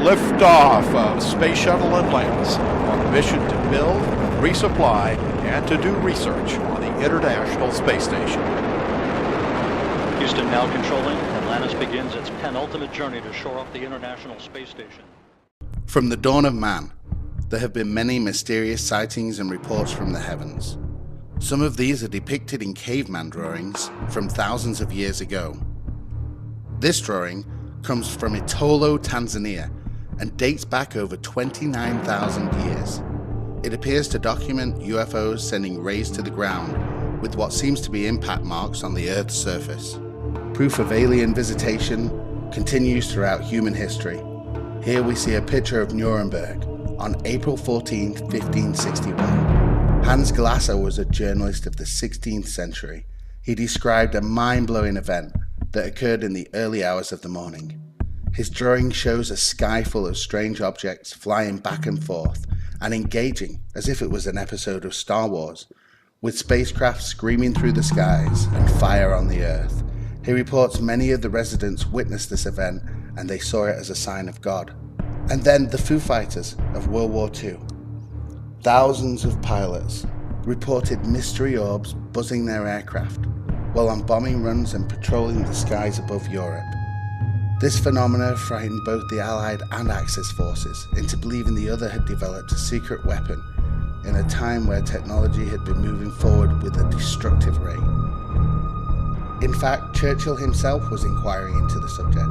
Liftoff of Space Shuttle Atlantis on a mission to build, resupply, and to do research on the International Space Station. Houston now controlling. Atlantis begins its penultimate journey to shore up the International Space Station. From the dawn of man, there have been many mysterious sightings and reports from the heavens. Some of these are depicted in caveman drawings from thousands of years ago. This drawing comes from Itolo, Tanzania, and dates back over 29,000 years. It appears to document UFOs sending rays to the ground with what seems to be impact marks on the Earth's surface. Proof of alien visitation continues throughout human history. Here we see a picture of Nuremberg on April 14, 1561. Hans Glasser was a journalist of the 16th century. He described a mind-blowing event that occurred in the early hours of the morning. His drawing shows a sky full of strange objects flying back and forth and engaging as if it was an episode of Star Wars, with spacecraft screaming through the skies and fire on the Earth. He reports many of the residents witnessed this event and they saw it as a sign of God. And then the Foo Fighters of World War II. Thousands of pilots reported mystery orbs buzzing their aircraft while on bombing runs and patrolling the skies above Europe. This phenomena frightened both the Allied and Axis forces into believing the other had developed a secret weapon in a time where technology had been moving forward with a destructive rate. In fact, Churchill himself was inquiring into the subject,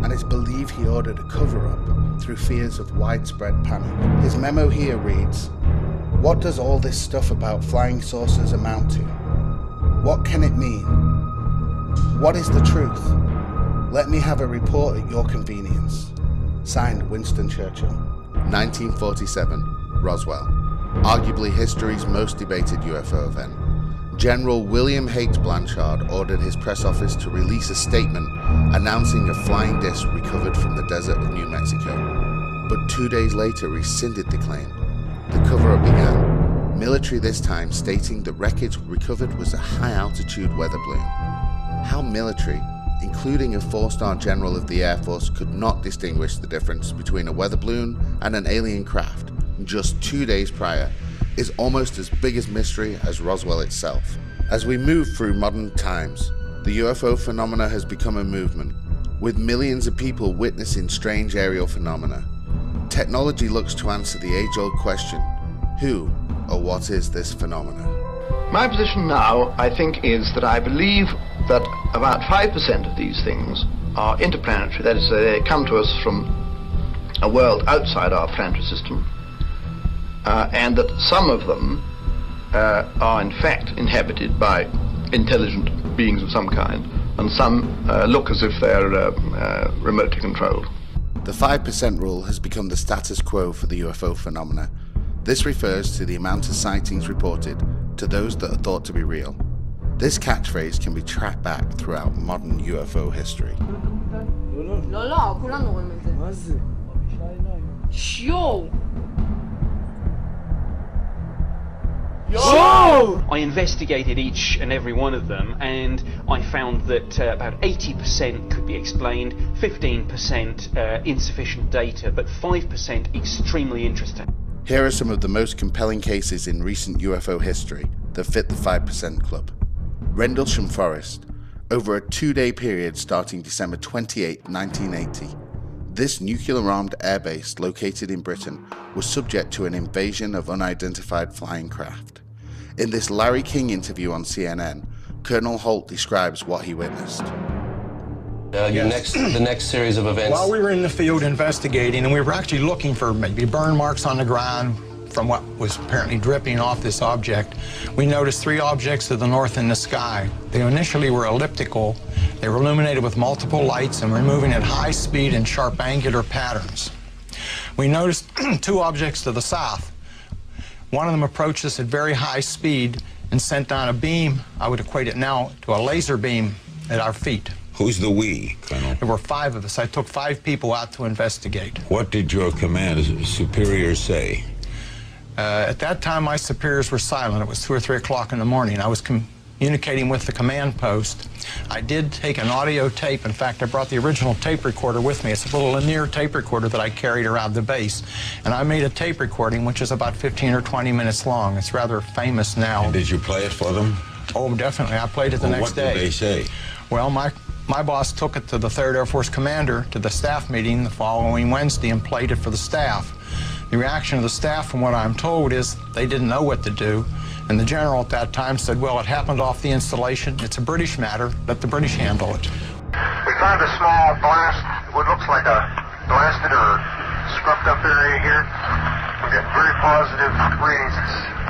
and it's believed he ordered a cover-up through fears of widespread panic. His memo here reads, "What does all this stuff about flying saucers amount to? What can it mean? What is the truth? Let me have a report at your convenience." Signed, Winston Churchill. 1947, Roswell. Arguably history's most debated UFO event. General William H. Blanchard ordered his press office to release a statement announcing a flying disc recovered from the desert of New Mexico, but 2 days later rescinded the claim. The cover-up began, military this time stating the wreckage recovered was a high-altitude weather balloon. How military, including a 4-star general of the Air Force, could not distinguish the difference between a weather balloon and an alien craft just 2 days prior is almost as big a mystery as Roswell itself. As we move through modern times, the UFO phenomena has become a movement, with millions of people witnessing strange aerial phenomena. Technology looks to answer the age-old question, who or what is this phenomena? My position now, I think, is that I believe that about 5% of these things are interplanetary, that is, they come to us from a world outside our planetary system, and that some of them are in fact inhabited by intelligent beings of some kind, and some look as if they're remotely controlled. The 5% rule has become the status quo for the UFO phenomena. This refers to the amount of sightings reported to those that are thought to be real. This catchphrase can be tracked back throughout modern UFO history. I investigated each and every one of them, and I found that about 80% could be explained, 15% insufficient data, but 5% extremely interesting. Here are some of the most compelling cases in recent UFO history that fit the 5% club. Rendlesham Forest. Over a 2-day period starting December 28, 1980, this nuclear-armed airbase located in Britain was subject to an invasion of unidentified flying craft. In this Larry King interview on CNN, Colonel Holt describes what he witnessed. The next series of events. While we were in the field investigating, and we were actually looking for maybe burn marks on the ground from what was apparently dripping off this object, we noticed 3 objects to the north in the sky. They initially were elliptical. They were illuminated with multiple lights and were moving at high speed in sharp angular patterns. We noticed 2 objects to the south. One of them approached us at very high speed and sent down a beam. I would equate it now to a laser beam at our feet. Who's the we, Colonel? There were 5 of us. I took 5 people out to investigate. What did your command superiors say? At that time, my superiors were silent. It was 2 or 3 o'clock in the morning. I was communicating with the command post. I did take an audio tape. In fact, I brought the original tape recorder with me. It's a little linear tape recorder that I carried around the base. And I made a tape recording which is about 15 or 20 minutes long. It's rather famous now. And did you play it for them? Oh, definitely. I played it the next day. What did they say? Well, my boss took it to the 3rd Air Force commander to the staff meeting the following Wednesday and played it for the staff. The reaction of the staff, from what I'm told, is they didn't know what to do. And the general at that time said, well, it happened off the installation. It's a British matter. Let the British handle it. We found a small blast, what looks like a blasted or scrubbed up area here. We got very positive readings.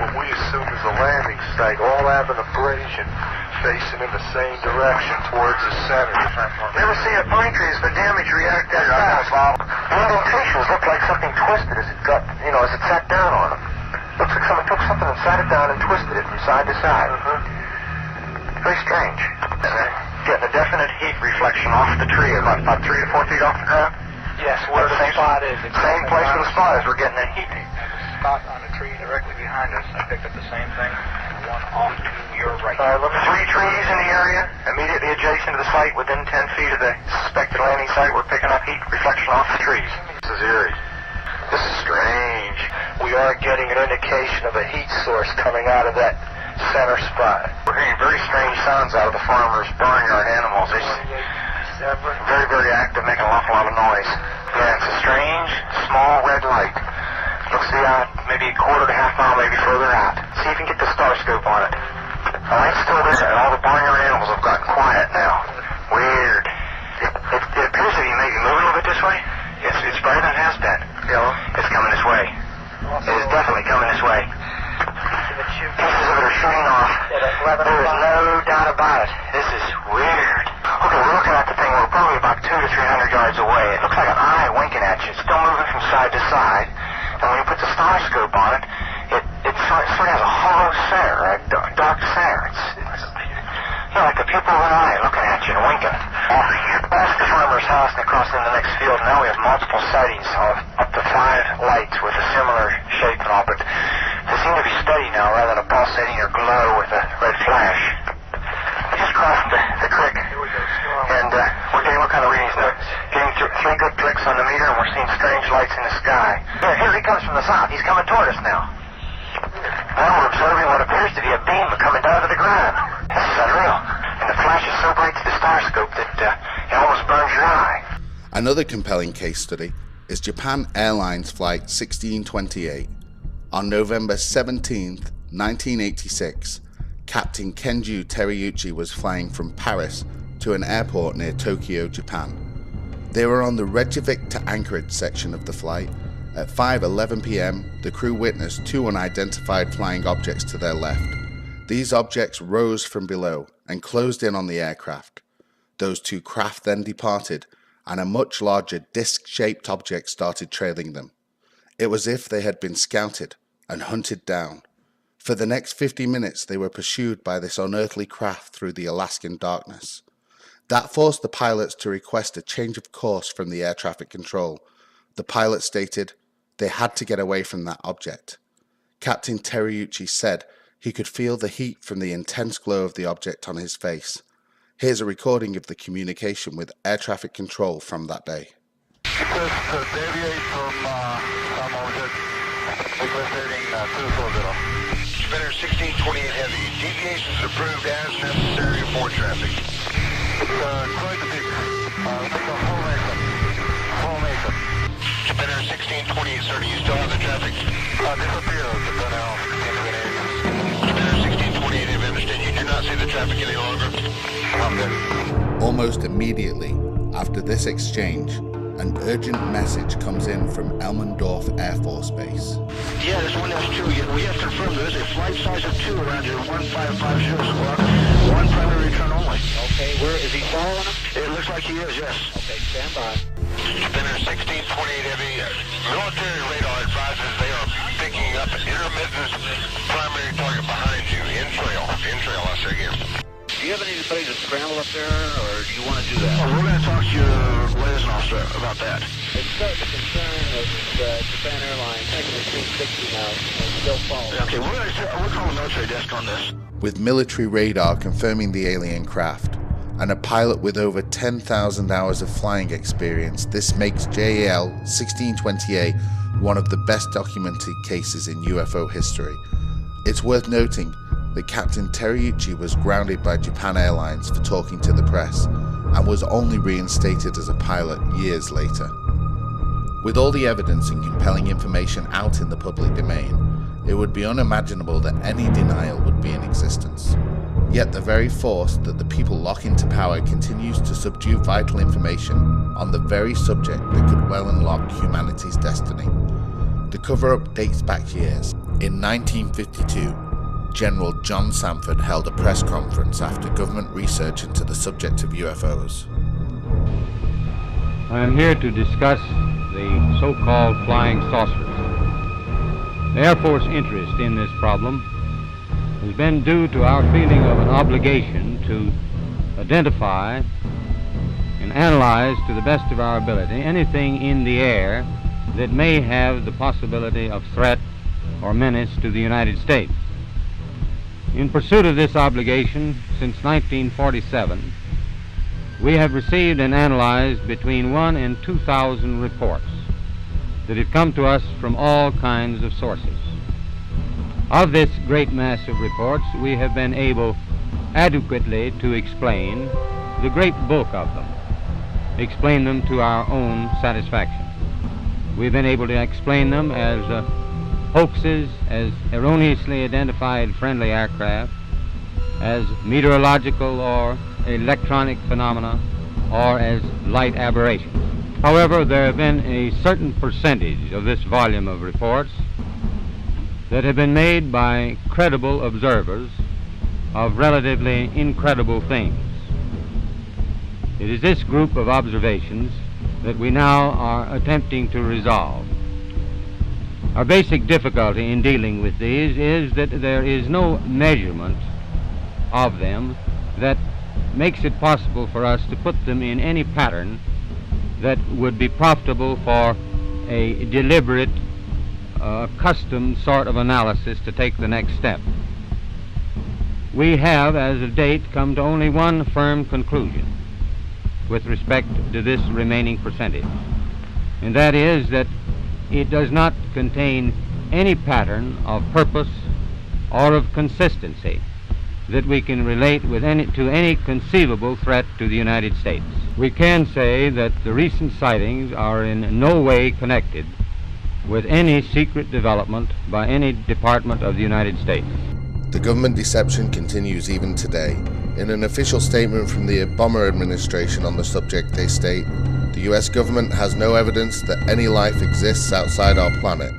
What we assume is a landing site, all having abrasion, facing in the same direction towards the center. Never seen a pine tree as the damage react that fast. The indentations look like something twisted as it got, as it sat down on them. Looks like someone took something and sat it down and twisted it from side to side. Very strange. Getting a definite heat reflection off the tree, about 3 to 4 feet off the ground. Yes, where the spot is. Same place where the spot is. We're getting that heat. Spot on the tree directly behind us. I picked up the same thing, and one off to your right. 3 trees in the area, immediately adjacent to the site, within 10 feet of the suspected landing site. We're picking up heat reflection off the trees. This is eerie. This is strange. We are getting an indication of a heat source coming out of that center spot. We're hearing very strange sounds out of the farmers burning our animals. It's very, very active, making an awful lot of noise. Yeah, it's a strange, small red light. Looks to be out maybe a quarter to half mile, maybe further out. See if you can get the star scope on it. The light's still there, and all the barnyard animals have gotten quiet now. Weird. It appears to be maybe moving a little bit this way. It's brighter than it has been. It's coming this way. It is definitely coming this way. Pieces of it are shooting off. There is no doubt about it. This is weird. Okay, we're looking at the thing. We're probably about 200 to 300 yards away. It looks like an eye winking at you. It's still moving from side to side. And when you put the star scope on it, it sort of has a hollow center, a dark center. It's like the pupil of an eye looking at you and winking. Past the farmer's house and across in the next field, now we have multiple sightings of up to 5 lights with a similar shape and all, but they seem to be steady now rather than a pulsating or glow with a red flash. We just crossed the creek, and we're getting what kind of readings now? Getting 3 good clicks on the meter, and we're seeing strange lights in the sky. Here he comes from the south. He's coming toward us now. Now we're observing what appears to be a beam coming down to the ground. This is unreal. And the flash is so bright to the star scope that it almost burns your eye. Another compelling case study is Japan Airlines Flight 1628. On November 17th, 1986, Captain Kenju Teriyuchi was flying from Paris to an airport near Tokyo, Japan. They were on the Reykjavik to Anchorage section of the flight. At 5:11 p.m., the crew witnessed 2 unidentified flying objects to their left. These objects rose from below and closed in on the aircraft. Those 2 craft then departed, and a much larger disc-shaped object started trailing them. It was as if they had been scouted and hunted down. For the next 50 minutes, they were pursued by this unearthly craft through the Alaskan darkness. That forced the pilots to request a change of course from the air traffic control. The pilot stated they had to get away from that object. Captain Teriyuchi said he could feel the heat from the intense glow of the object on his face. Here's a recording of the communication with air traffic control from that day. Deviate from some object, equating 240. Spinner 1628 heavy. Deviations approved as necessary for traffic. Quite a big. Make a full makeup. Full makeup. Spinner 1628, sir, do you still have the traffic? Disappeared for now. Spinner 1628, I understand you do not see the traffic any longer. Almost immediately after this exchange, an urgent message comes in from Elmendorf Air Force Base. Yeah, this one that's true. We have confirmed there is a flight size of 2 around your 1550 squawk. 1 primary return only. Okay, where is he following him? It looks like he is, yes. Okay, stand by. Spinner 1628 heavy. Military radar advises they are picking up an intermittent primary target behind you. In trail, I say again. Do you have anybody to scramble up there, or do you want to do that? Well, we're going to talk to your liaison officer about that. It's the concern of Japan Airlines, taking the 360 now, and still following. Okay, we're calling military desk on this. With military radar confirming the alien craft, and a pilot with over 10,000 hours of flying experience, this makes JAL 1628 one of the best documented cases in UFO history. It's worth noting that Captain Teriyuchi was grounded by Japan Airlines for talking to the press, and was only reinstated as a pilot years later. With all the evidence and compelling information out in the public domain, it would be unimaginable that any denial would be in existence. Yet the very force that the people lock into power continues to subdue vital information on the very subject that could well unlock humanity's destiny. The cover-up dates back years. In 1952, General John Sanford held a press conference after government research into the subject of UFOs. I am here to discuss the so-called flying saucers. The Air Force interest in this problem has been due to our feeling of an obligation to identify and analyze to the best of our ability anything in the air that may have the possibility of threat or menace to the United States. In pursuit of this obligation, since 1947, we have received and analyzed between 1,000 and 2,000 reports that have come to us from all kinds of sources. Of this great mass of reports, we have been able adequately to explain the great bulk of them, explain them to our own satisfaction. We've been able to explain them as hoaxes, as erroneously identified friendly aircraft, as meteorological or electronic phenomena, or as light aberrations. However, there have been a certain percentage of this volume of reports that have been made by credible observers of relatively incredible things. It is this group of observations that we now are attempting to resolve. Our basic difficulty in dealing with these is that there is no measurement of them that makes it possible for us to put them in any pattern that would be profitable for a deliberate, custom sort of analysis to take the next step. We have, as of date, come to only one firm conclusion with respect to this remaining percentage, and that is that it does not contain any pattern of purpose or of consistency that we can relate with to any conceivable threat to the United States. We can say that the recent sightings are in no way connected with any secret development by any department of the United States. The government deception continues even today. In an official statement from the Obama administration on the subject, they state, "The US government has no evidence that any life exists outside our planet,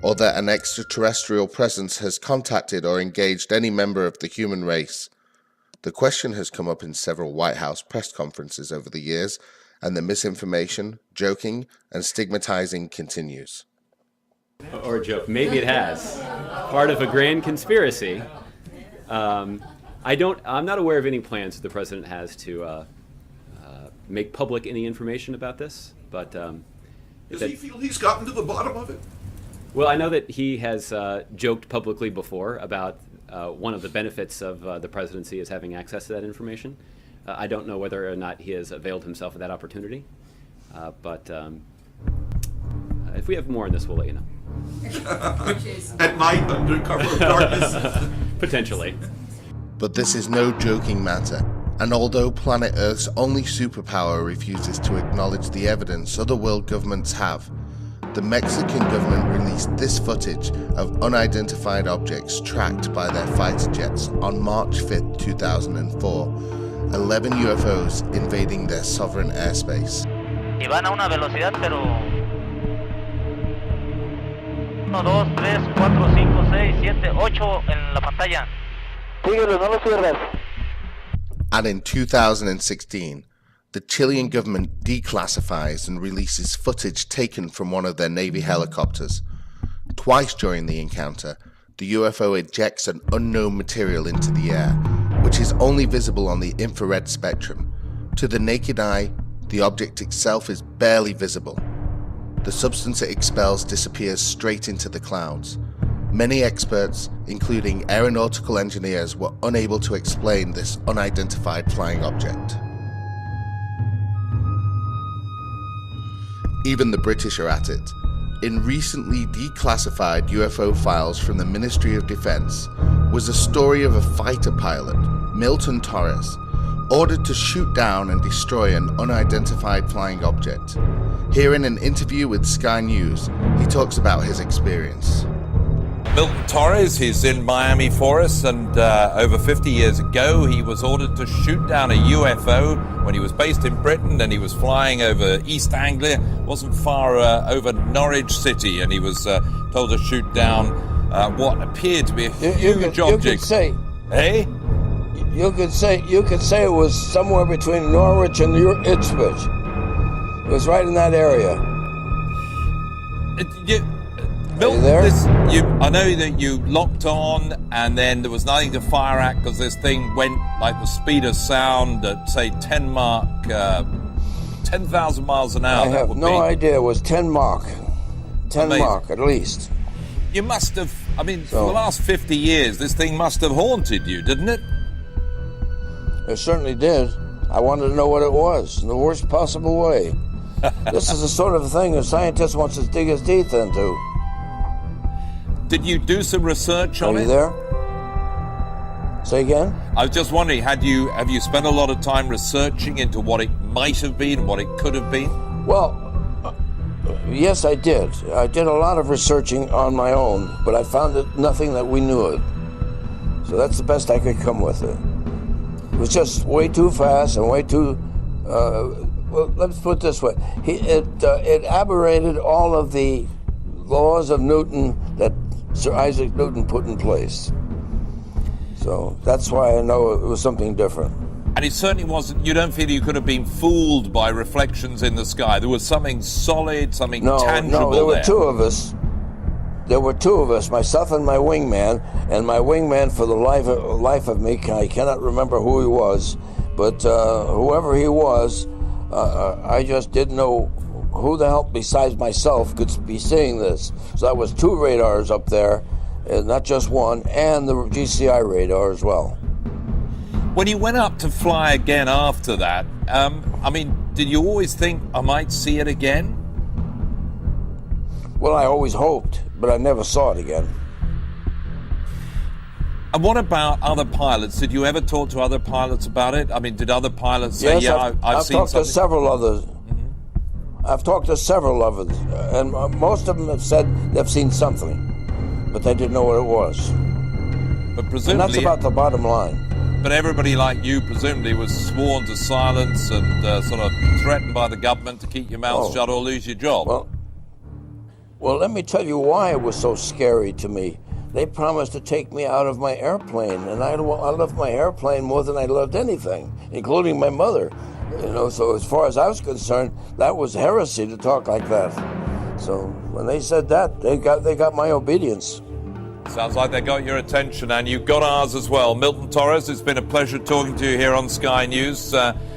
or that an extraterrestrial presence has contacted or engaged any member of the human race." The question has come up in several White House press conferences over the years, and the misinformation, joking, and stigmatizing continues. Or a joke. Maybe it has. Part of a grand conspiracy. I'm not aware of any plans that the president has to make public any information about this, but does he feel he's gotten to the bottom of it? Well, I know that he has joked publicly before about one of the benefits of the presidency is having access to that information. I don't know whether or not he has availed himself of that opportunity, but if we have more on this, we'll let you know. At night, under cover of darkness? Potentially. But this is no joking matter, and although planet Earth's only superpower refuses to acknowledge the evidence other world governments have, the Mexican government released this footage of unidentified objects tracked by their fighter jets on March 5th, 2004, 11 UFOs invading their sovereign airspace. Y van a una velocidad, pero 1, 2, 3, 4, 5, 6, 7, 8 en la pantalla. Síguelo, no lo cierres. And in 2016, the Chilean government declassifies and releases footage taken from one of their Navy helicopters. Twice during the encounter, the UFO ejects an unknown material into the air, which is only visible on the infrared spectrum. To the naked eye, the object itself is barely visible. the substance it expels disappears straight into the clouds. Many experts, including aeronautical engineers, were unable to explain this unidentified flying object. Even the British are at it. In recently declassified UFO files from the Ministry of Defense was a story of a fighter pilot, Milton Torres, ordered to shoot down and destroy an unidentified flying object. Here in an interview with Sky News, he talks about his experience. Milton Torres, he's in Miami for us, and over 50 years ago he was ordered to shoot down a UFO when he was based in Britain, and he was flying over East Anglia, wasn't far over Norwich City, and he was told to shoot down what appeared to be a huge object. You could say, hey? You could say it was somewhere between Norwich and Ipswich. It was right in that area. Milton, I know that you locked on and then there was nothing to fire at because this thing went like the speed of sound at, say, 10,000 miles an hour. I have no idea. It was 10 Mach. 10 Mach, at least. You must have, for the last 50 years, this thing must have haunted you, didn't it? It certainly did. I wanted to know what it was in the worst possible way. This is the sort of thing a scientist wants to dig his teeth into. Did you do some research on it? Are you there? Say again? I was just wondering, have you spent a lot of time researching into what it might have been, what it could have been? Well, yes, I did. I did a lot of researching on my own, but I found nothing that we knew it. So that's the best I could come with it. It was just way too fast and way too... well, let's put it this way. It aberrated all of the laws of Newton that Sir Isaac Newton put in place. So that's why I know it was something different. And it certainly wasn't, you don't feel you could have been fooled by reflections in the sky. There was something solid, something tangible there were two of us. There were two of us, myself and my wingman. And my wingman, for the life of me, I cannot remember who he was. But whoever he was, I just didn't know who the hell besides myself could be seeing this. So that was two radars up there, not just one, and the GCI radar as well. When you went up to fly again after that, did you always think I might see it again? Well, I always hoped, but I never saw it again. And what about other pilots? Did you ever talk to other pilots about it? Did other pilots say, yes, I've seen talked something? to several others. I've talked to several of them, and most of them have said they've seen something, but they didn't know what it was. But presumably, and that's about the bottom line. But everybody like you presumably was sworn to silence and sort of threatened by the government to keep your mouth shut or lose your job. Well, let me tell you why it was so scary to me. They promised to take me out of my airplane, and I loved my airplane more than I loved anything, including my mother. So as far as I was concerned, that was heresy to talk like that. So when they said that, they got my obedience. Sounds like they got your attention, and you got ours as well. Milton Torres, it's been a pleasure talking to you here on Sky News.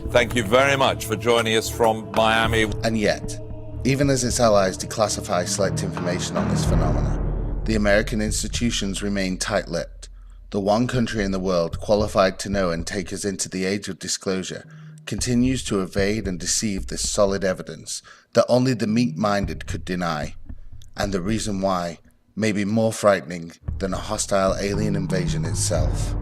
Thank you very much for joining us from Miami. And yet, even as its allies declassify select information on this phenomena, the American institutions remain tight-lipped. The one country in the world qualified to know and take us into the age of disclosure continues to evade and deceive this solid evidence that only the meek-minded could deny, and the reason why may be more frightening than a hostile alien invasion itself.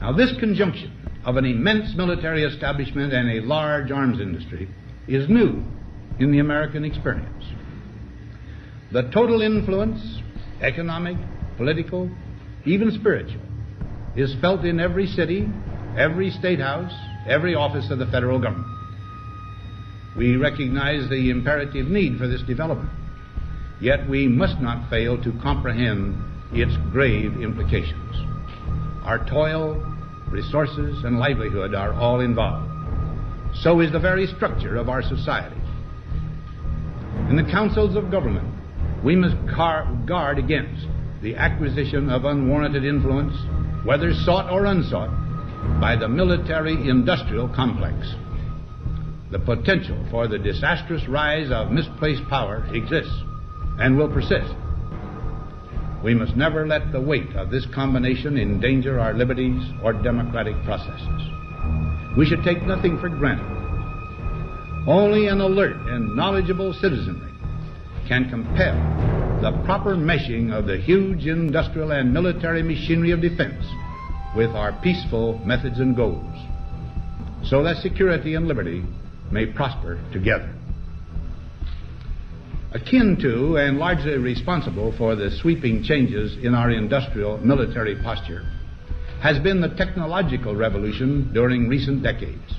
Now, this conjunction of an immense military establishment and a large arms industry is new in the American experience. The total influence, economic, political, even spiritual, is felt in every city, every state house, every office of the federal government. We recognize the imperative need for this development, yet we must not fail to comprehend its grave implications. Our toil, resources, and livelihood are all involved. So is the very structure of our society. In the councils of government, we must guard against the acquisition of unwarranted influence, whether sought or unsought, by the military-industrial complex. the potential for the disastrous rise of misplaced power exists and will persist. We must never let the weight of this combination endanger our liberties or democratic processes. We should take nothing for granted. Only an alert and knowledgeable citizenry can compel the proper meshing of the huge industrial and military machinery of defense with our peaceful methods and goals, so that security and liberty may prosper together. Akin to and largely responsible for the sweeping changes in our industrial military posture has been the technological revolution during recent decades.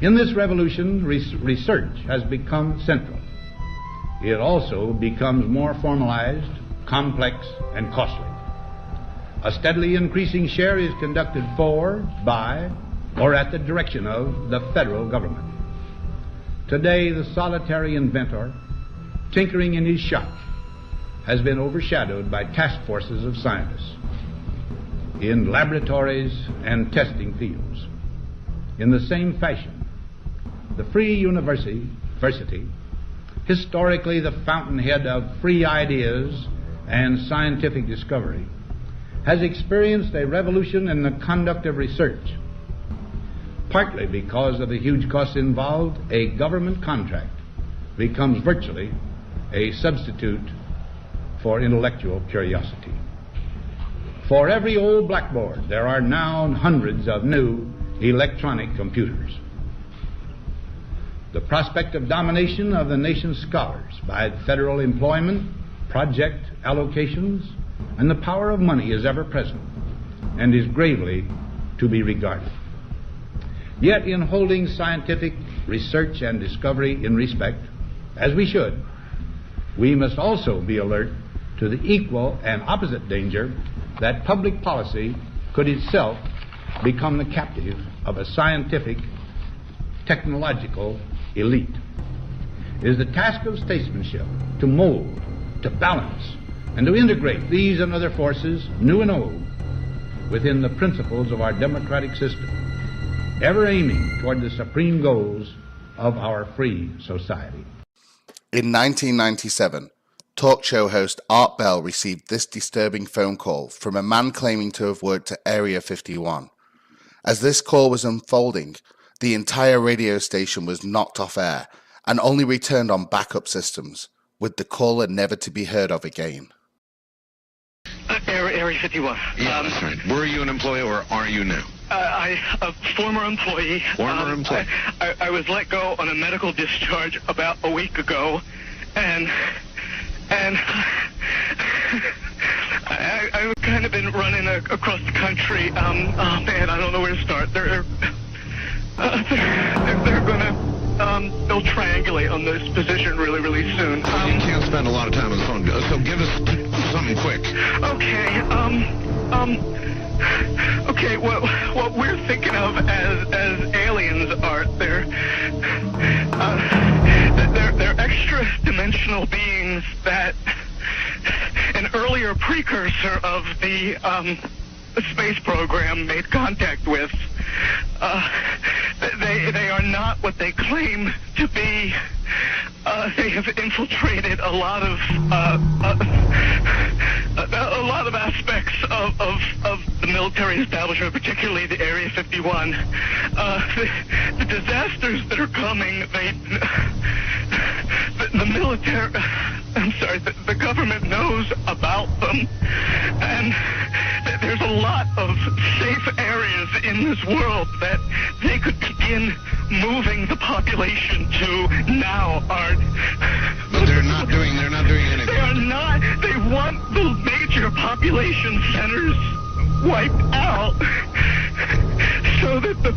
In this revolution, research has become central. It also becomes more formalized, complex, and costly. A steadily increasing share is conducted for, by, or at the direction of the federal government. Today, the solitary inventor, tinkering in his shop, has been overshadowed by task forces of scientists in laboratories and testing fields. In the same fashion, the free university, historically the fountainhead of free ideas and scientific discovery, has experienced a revolution in the conduct of research. Partly because of the huge costs involved, a government contract becomes virtually a substitute for intellectual curiosity. For every old blackboard, there are now hundreds of new electronic computers. The prospect of domination of the nation's scholars by federal employment, project allocations, and the power of money is ever present and is gravely to be regarded. Yet in holding scientific research and discovery in respect, as we should, we must also be alert to the equal and opposite danger that public policy could itself become the captive of a scientific, technological elite. It is the task of statesmanship to mold, to balance, and to integrate these and other forces, new and old, within the principles of our democratic system, ever aiming toward the supreme goals of our free society. In 1997, talk show host Art Bell received this disturbing phone call from a man claiming to have worked at Area 51. As this call was unfolding, the entire radio station was knocked off air and only returned on backup systems, with the caller never to be heard of again. Area 51. Yeah, that's right. Were you an employee or are you now? A former employee. Former employee. I was let go on a medical discharge about a week ago, and I've kind of been running across the country. Oh man, I don't know where to start. They're gonna they'll triangulate on this position really soon. You can't spend a lot of time on the phone, so give us something quick. Okay, what we're thinking of as aliens are they're extra dimensional beings that an earlier precursor of the space program made contact with. They are not what they claim to be. They have infiltrated a lot of aspects of the military establishment, particularly the Area 51. The disasters that are coming, the military, the government knows about them, and there's a lot of safe areas in this world that they could begin moving the population to now. But they're not doing anything. They are not. They want the major population centers wiped out so that the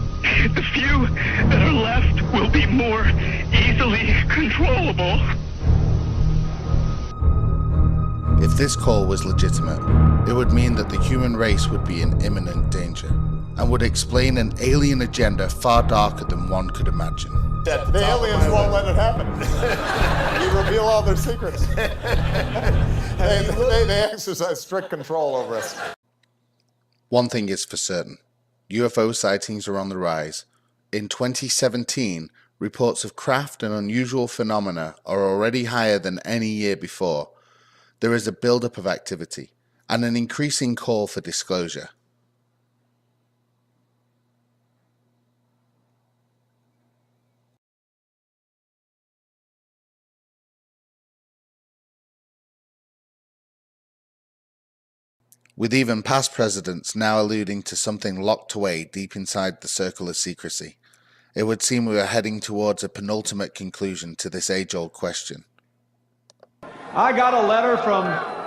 few that are left will be more easily controllable. If this call was legitimate, it would mean that the human race would be in imminent danger and would explain an alien agenda far darker than one could imagine. That the aliens won't let it happen. You reveal all their secrets. They exercise strict control over us. One thing is for certain. UFO sightings are on the rise, In 2017, reports of craft and unusual phenomena are already higher than any year before. There is a build-up of activity and an increasing call for disclosure. With even past presidents now alluding to something locked away deep inside the circle of secrecy, it would seem we are heading towards a penultimate conclusion to this age-old question. I got a letter from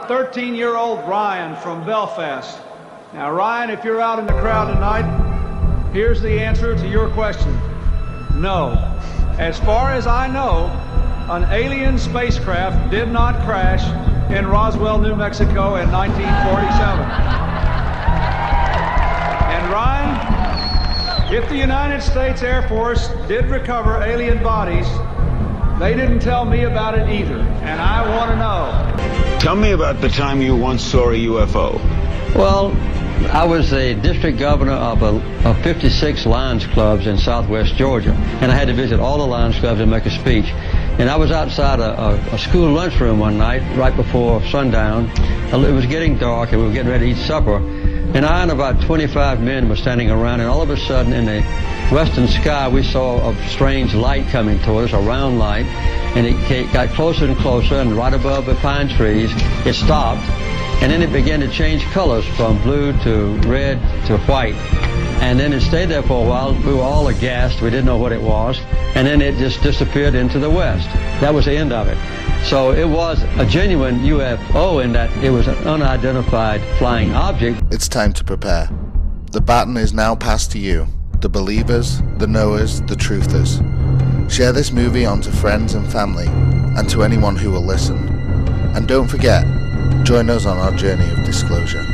13-year-old Ryan from Belfast. Now, Ryan, if you're out in the crowd tonight, here's the answer to your question. No. As far as I know, an alien spacecraft did not crash in Roswell, New Mexico in 1947. And Ryan, if the United States Air Force did recover alien bodies, they didn't tell me about it either, and I want to know. Tell me about the time you once saw a UFO. Well, I was the district governor of 56 Lions clubs in southwest Georgia, and I had to visit all the Lions clubs and make a speech. And I was outside a school lunchroom one night, right before sundown. It was getting dark, and we were getting ready to eat supper. And I and about 25 men were standing around, and all of a sudden, in the western sky, we saw a strange light coming toward us, a round light, and it got closer and closer, and right above the pine trees, it stopped, and then it began to change colors from blue to red to white. And then it stayed there for a while. We were all aghast. We didn't know what it was. And then it just disappeared into the west. That was the end of it. So it was a genuine UFO in that it was an unidentified flying object. It's time to prepare. The baton is now passed to you, the believers, the knowers, the truthers. Share this movie on to friends and family, and to anyone who will listen. And don't forget, join us on our journey of disclosure.